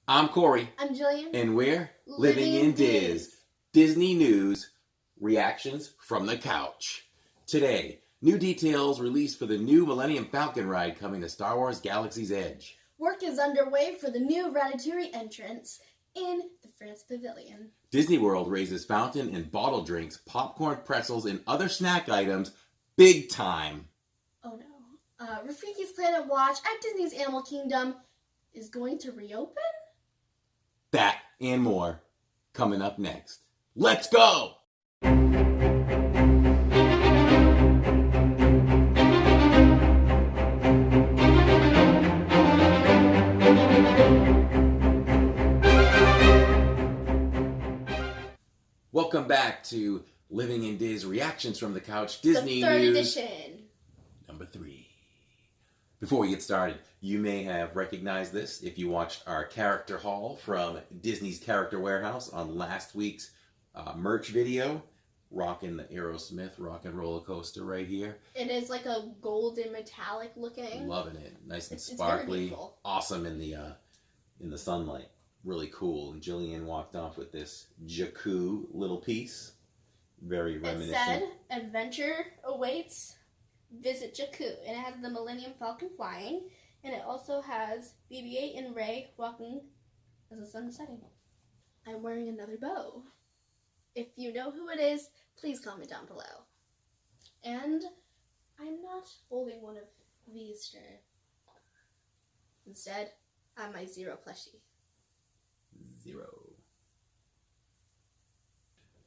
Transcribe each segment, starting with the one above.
I'm Corey. I'm Jillian. And we're Living in Diz. Disney News, reactions from the couch. Today, new details released for the new Millennium Falcon ride coming to Star Wars Galaxy's Edge. Work is underway for the new Ratatouille entrance in the France Pavilion. Disney World raises fountain and bottle drinks, popcorn, pretzels, and other snack items big time. Oh no. Rafiki's Planet Watch at Disney's Animal Kingdom is going to reopen? That and more coming up next. Let's go! Welcome back to Living in Diz Reactions from the Couch Disney the third News edition. Number 3. Before we get started, you may have recognized this if you watched our character haul from Disney's Character Warehouse on last week's merch video. Rocking the Aerosmith Rock and Roller Coaster right here. It is like a golden metallic looking. Loving it. Nice and sparkly. It's awesome in the sunlight. Really cool. And Jillian walked off with this Jakku little piece. Very reminiscent. It said, adventure awaits, visit Jakku. And it has the Millennium Falcon flying. And it also has BB-8 and Rey walking as the sun is setting. I'm wearing another bow. If you know who it is, please comment down below. And I'm not holding one of these today. Instead, I have my Zero plushie. Zero.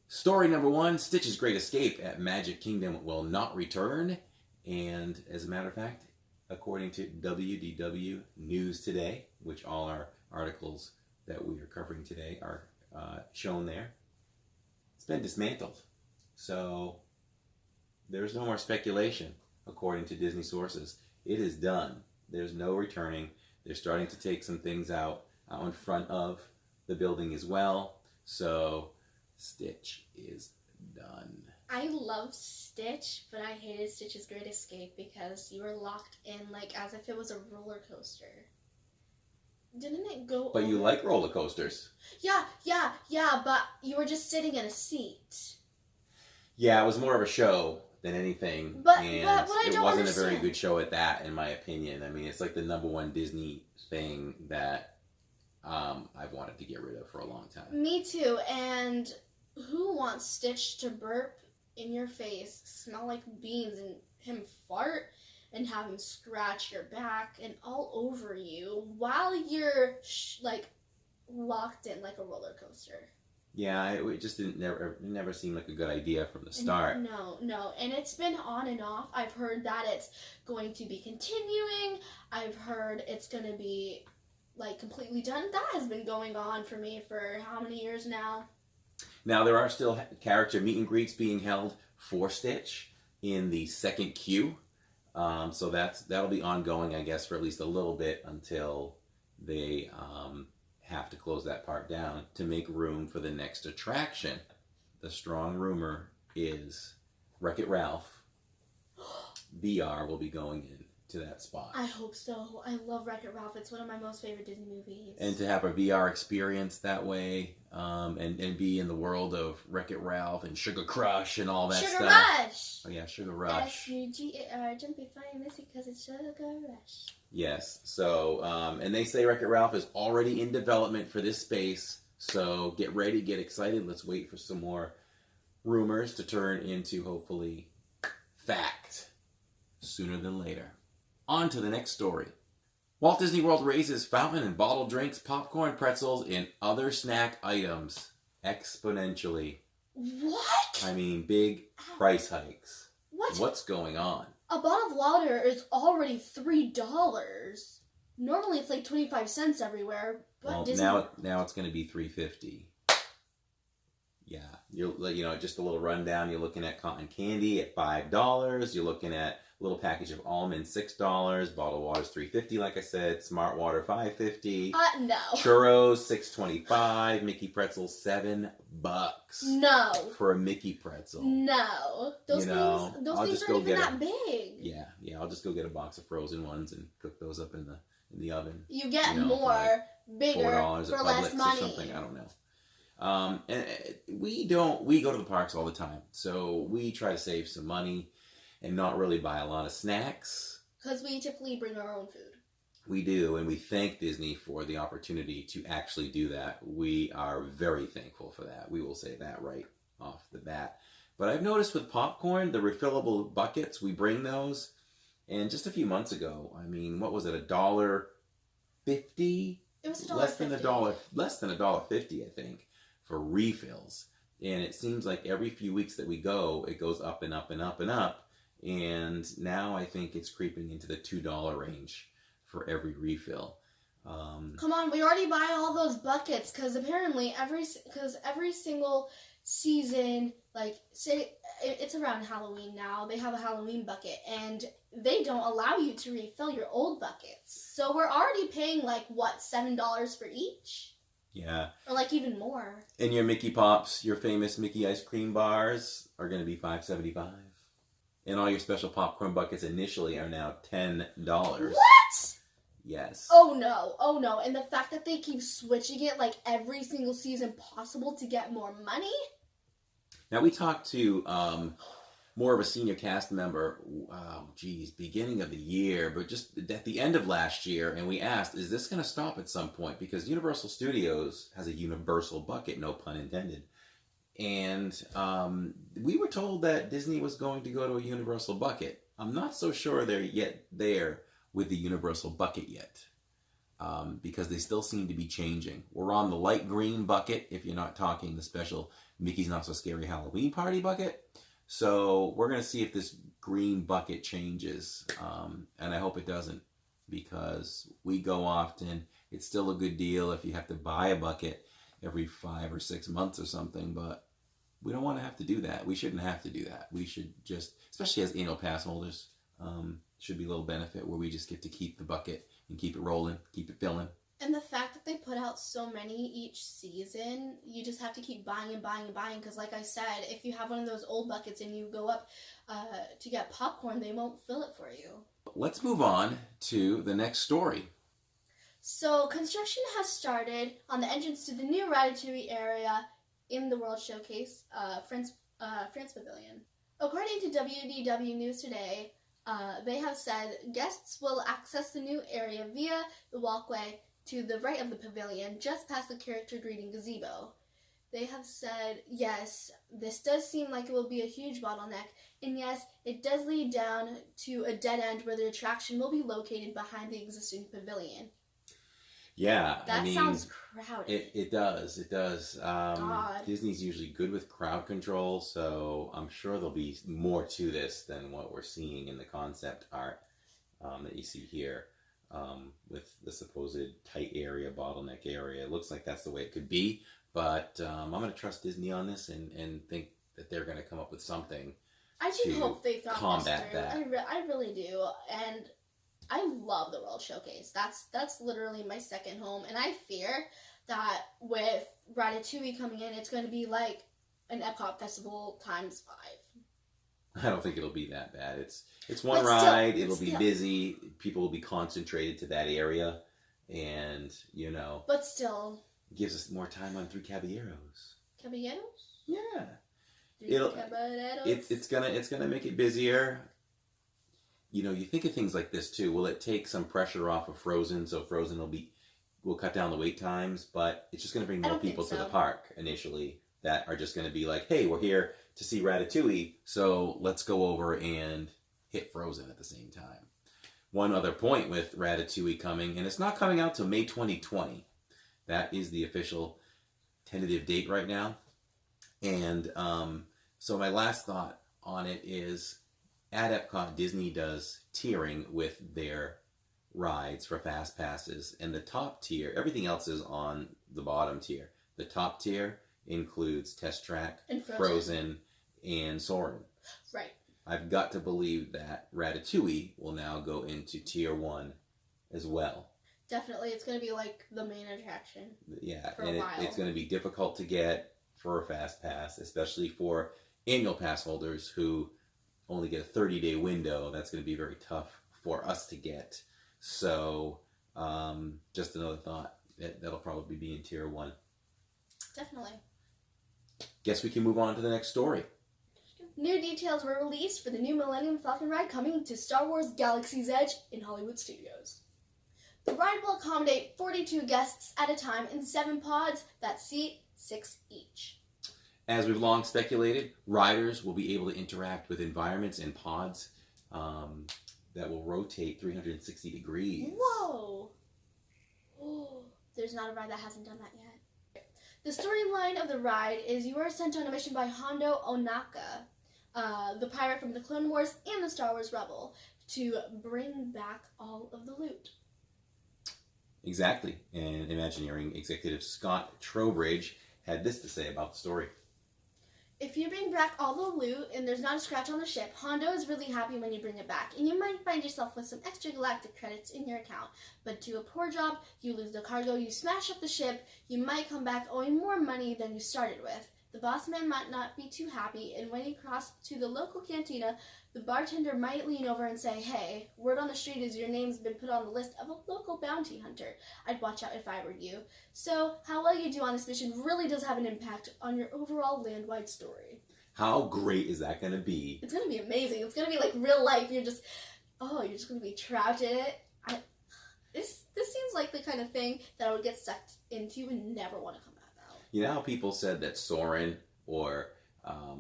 Story number 1, Stitch's Great Escape at Magic Kingdom will not return. And as a matter of fact, according to WDW News Today, which all our articles that we are covering today are shown there, it's been dismantled. So there's no more speculation, according to Disney sources. It is done. There's no returning. They're starting to take some things out in front of the building as well. So Stitch is done. I love Stitch, but I hated Stitch's Great Escape because you were locked in like as if it was a roller coaster. Didn't it go But over? you like roller coasters. Yeah, but you were just sitting in a seat. Yeah, it was more of a show than anything. But and what I it don't wasn't understand. a very good show at that, in my opinion. I mean, it's like the #1 Disney thing that I've wanted to get rid of for a long time. Me too, and who wants Stitch to burp in your face, smell like beans, and him fart, and have him scratch your back and all over you while you're locked in like a roller coaster? Yeah, it just never seemed like a good idea from the start. No, and it's been on and off. I've heard that it's going to be continuing. I've heard it's going to be like completely done. That has been going on for me for how many years now? Now, there are still character meet and greets being held for Stitch in the second queue. So that'll be ongoing, I guess, for at least a little bit until they have to close that part down to make room for the next attraction. The strong rumor is Wreck-It Ralph VR will be going in to that spot. I hope so. I love Wreck-It Ralph. It's one of my most favorite Disney movies. And to have a VR experience that way, and be in the world of Wreck-It Ralph and Sugar Crush and all that Sugar stuff. Rush! Oh yeah, Sugar Rush. S-U-G-A-R, don't be funny this because it's Sugar Rush. Yes, so, and they say Wreck-It Ralph is already in development for this space, so get ready, get excited. Let's wait for some more rumors to turn into, hopefully, fact sooner than later. On to the next story. Walt Disney World raises fountain and bottled drinks, popcorn, pretzels, and other snack items exponentially. What? I mean, big price hikes. What? What's going on? A bottle of water is already $3. Normally it's like 25 cents everywhere, but Well, Disney... now it's going to be $3.50. Yeah, just a little rundown. You're looking at cotton candy at $5. You're looking at a little package of almonds, $6. Bottled water's $3.50, like I said. Smart water, $5.50. No. Churros, $6.25. Mickey pretzels, $7. No. For a Mickey pretzel. No. Those things aren't even that big. Yeah. I'll just go get a box of frozen ones and cook those up in the oven. You get more bigger $4 for at less Publix or money. something. I don't know. And we go to the parks all the time, so we try to save some money and not really buy a lot of snacks. Because we typically bring our own food. We do, and we thank Disney for the opportunity to actually do that. We are very thankful for that. We will say that right off the bat. But I've noticed with popcorn, the refillable buckets, we bring those. And just a few months ago, I mean, what was it, $1.50? It was less than $1.50, I think, for refills. And it seems like every few weeks that we go, it goes up and up and up and up. And now I think it's creeping into the $2 range for every refill. Come on, we already buy all those buckets because apparently every single season, like say it's around Halloween now, they have a Halloween bucket and they don't allow you to refill your old buckets. So we're already paying like what, $7 for each? Yeah. Or like even more. And your Mickey Pops, your famous Mickey ice cream bars are going to be $5.75. And all your special popcorn buckets initially are now $10. What? Yes. Oh no. And the fact that they keep switching it like every single season possible to get more money? Now we talked to more of a senior cast member, beginning of the year, but just at the end of last year, and we asked, is this going to stop at some point? Because Universal Studios has a universal bucket, no pun intended. And we were told that Disney was going to go to a universal bucket. I'm not so sure they're yet there with the universal bucket yet, because they still seem to be changing. We're on the light green bucket, if you're not talking the special Mickey's Not So Scary Halloween Party bucket. So we're going to see if this green bucket changes, and I hope it doesn't, because we go often. It's still a good deal if you have to buy a bucket every 5 or 6 months or something, but we don't want to have to do that. We shouldn't have to do that. We should just, especially as annual pass holders, should be a little benefit where we just get to keep the bucket and keep it rolling, keep it filling. And the fact that they put out so many each season, you just have to keep buying and buying and buying. Because like I said, if you have one of those old buckets and you go up to get popcorn, they won't fill it for you. Let's move on to the next story. So construction has started on the entrance to the new Ratatouille area in the World Showcase, France Pavilion. According to WDW News Today, they have said guests will access the new area via the walkway to the right of the pavilion, just past the character greeting gazebo. They have said, yes, this does seem like it will be a huge bottleneck, and yes, it does lead down to a dead end where the attraction will be located behind the existing pavilion. Yeah, that sounds crowded. It does. God. Disney's usually good with crowd control, so I'm sure there'll be more to this than what we're seeing in the concept art that you see here, with the supposed tight area, bottleneck area. It looks like that's the way it could be, but I'm going to trust Disney on this and think that they're going to come up with something. I do hope they thought this through. That. I really do, and I love the World Showcase. That's literally my second home, and I fear that with Ratatouille coming in, it's going to be like an Epcot festival times 5. I don't think it'll be that bad. It's one ride. It'll be busy. People will be concentrated to that area, and But still, it gives us more time on Three Caballeros. Caballeros? Yeah. Caballeros. It's gonna make it busier. You think of things like this too. Will it take some pressure off of Frozen? So Frozen will cut down the wait times, but it's just going to bring more people to the park initially that are just going to be like, hey, we're here to see Ratatouille, so let's go over and hit Frozen at the same time. One other point with Ratatouille coming, and it's not coming out till May 2020. That is the official tentative date right now. And so my last thought on it is, at Epcot, Disney does tiering with their rides for fast passes, and the top tier, everything else is on the bottom tier. The top tier includes Test Track, and Frozen, and Soarin'. Right. I've got to believe that Ratatouille will now go into tier 1 as well. Definitely, it's going to be like the main attraction. Yeah, for a while. It's going to be difficult to get for a fast pass, especially for annual pass holders who only get a 30-day window. That's going to be very tough for us to get. So, just another thought. that'll probably be in tier 1. Definitely. Guess we can move on to the next story. New details were released for the new Millennium Falcon ride coming to Star Wars Galaxy's Edge in Hollyood Studios. The ride will accommodate 42 guests at a time in 7 pods that seat 6 each. As we've long speculated, riders will be able to interact with environments and pods that will rotate 360 degrees. Whoa! Oh, there's not a ride that hasn't done that yet. The storyline of the ride is you are sent on a mission by Hondo Ohnaka, the pirate from the Clone Wars and the Star Wars Rebel, to bring back all of the loot. Exactly. And Imagineering executive Scott Trowbridge had this to say about the story. If you bring back all the loot and there's not a scratch on the ship, Hondo is really happy when you bring it back, and you might find yourself with some extra galactic credits in your account. But do a poor job, you lose the cargo, you smash up the ship, you might come back owing more money than you started with. The boss man might not be too happy, and when you cross to the local cantina, the bartender might lean over and say, "Hey, word on the street is your name's been put on the list of a local bounty hunter. I'd watch out if I were you." So, how well you do on this mission really does have an impact on your overall land-wide story. How great is that going to be? It's going to be amazing. It's going to be like real life. You're just going to be trapped in it. This seems like the kind of thing that I would get sucked into and never want to come back out. You know how people said that Soarin' or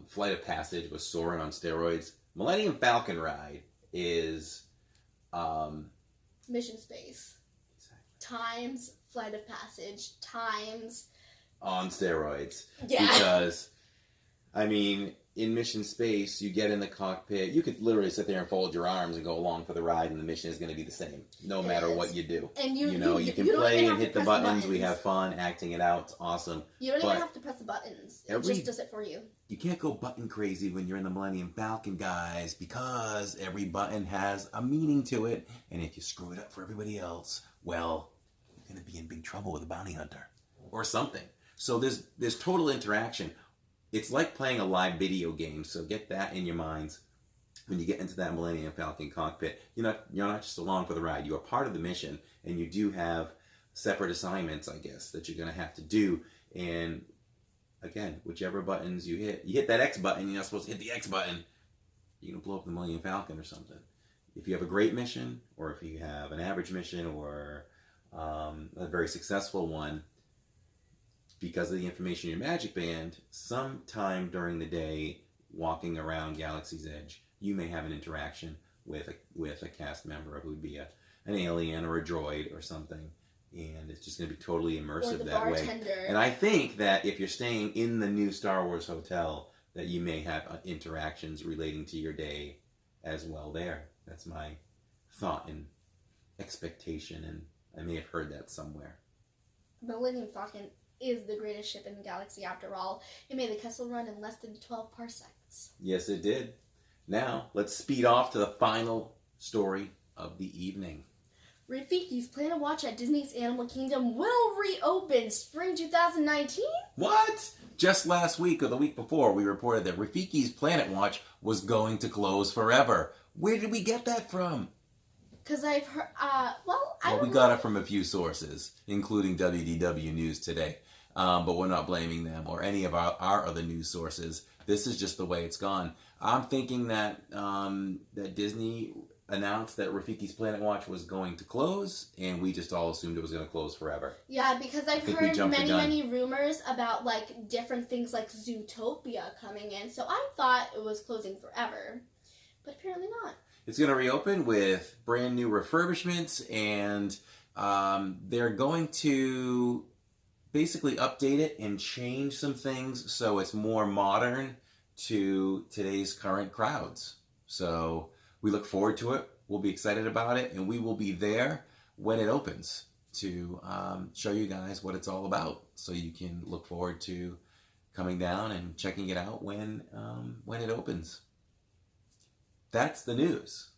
Flight of Passage was Soarin' on steroids? Millennium Falcon ride is Mission Space. Exactly. Times Flight of Passage. Times on steroids. Yeah. Because, I mean, in Mission Space, you get in the cockpit, you could literally sit there and fold your arms and go along for the ride, and the mission is going to be the same, no matter what you do. And you can play and hit the buttons. We have fun acting it out. It's awesome. You don't even have to press the buttons. It just does it for you. You can't go button crazy when you're in the Millennium Falcon, guys, because every button has a meaning to it, and if you screw it up for everybody else, well, you're going to be in big trouble with a bounty hunter or something. So there's total interaction. It's like playing a live video game, so get that in your minds. When you get into that Millennium Falcon cockpit, you're not just along for the ride. You are part of the mission, and you do have separate assignments, I guess, that you're going to have to do. And again, whichever buttons you hit that X button, you're not supposed to hit the X button. You're going to blow up the Millennium Falcon or something. If you have a great mission, or if you have an average mission, or a very successful one, because of the information in your Magic Band, sometime during the day, walking around Galaxy's Edge, you may have an interaction with a cast member who would be an alien or a droid or something, and it's just going to be totally immersive that bartender. way. And I think that if you're staying in the new Star Wars hotel, that you may have interactions relating to your day as well there. That's my thought and expectation, and I may have heard that somewhere. Millennium Falcon is the greatest ship in the galaxy after all. It made the Kessel Run in less than 12 parsecs. Yes, it did. Now, let's speed off to the final story of the evening. Rafiki's Planet Watch at Disney's Animal Kingdom will reopen spring 2019? What? Just last week or the week before, we reported that Rafiki's Planet Watch was going to close forever. Where did we get that from? Because I've heard, we got it from a few sources, including WDW News Today. But we're not blaming them or any of our other news sources. This is just the way it's gone. I'm thinking that that Disney announced that Rafiki's Planet Watch was going to close, and we just all assumed it was going to close forever. Yeah, because I've heard many rumors about like different things like Zootopia coming in, so I thought it was closing forever, but apparently not. It's going to reopen with brand new refurbishments, and they're going to basically update it and change some things so it's more modern to today's current crowds. So we look forward to it. We'll be excited about it, and we will be there when it opens to show you guys what it's all about, so you can look forward to coming down and checking it out when it opens. That's the news.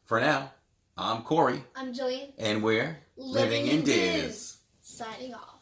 For now, I'm Corey. I'm Jillian. And we're Living in Diz. Signing off.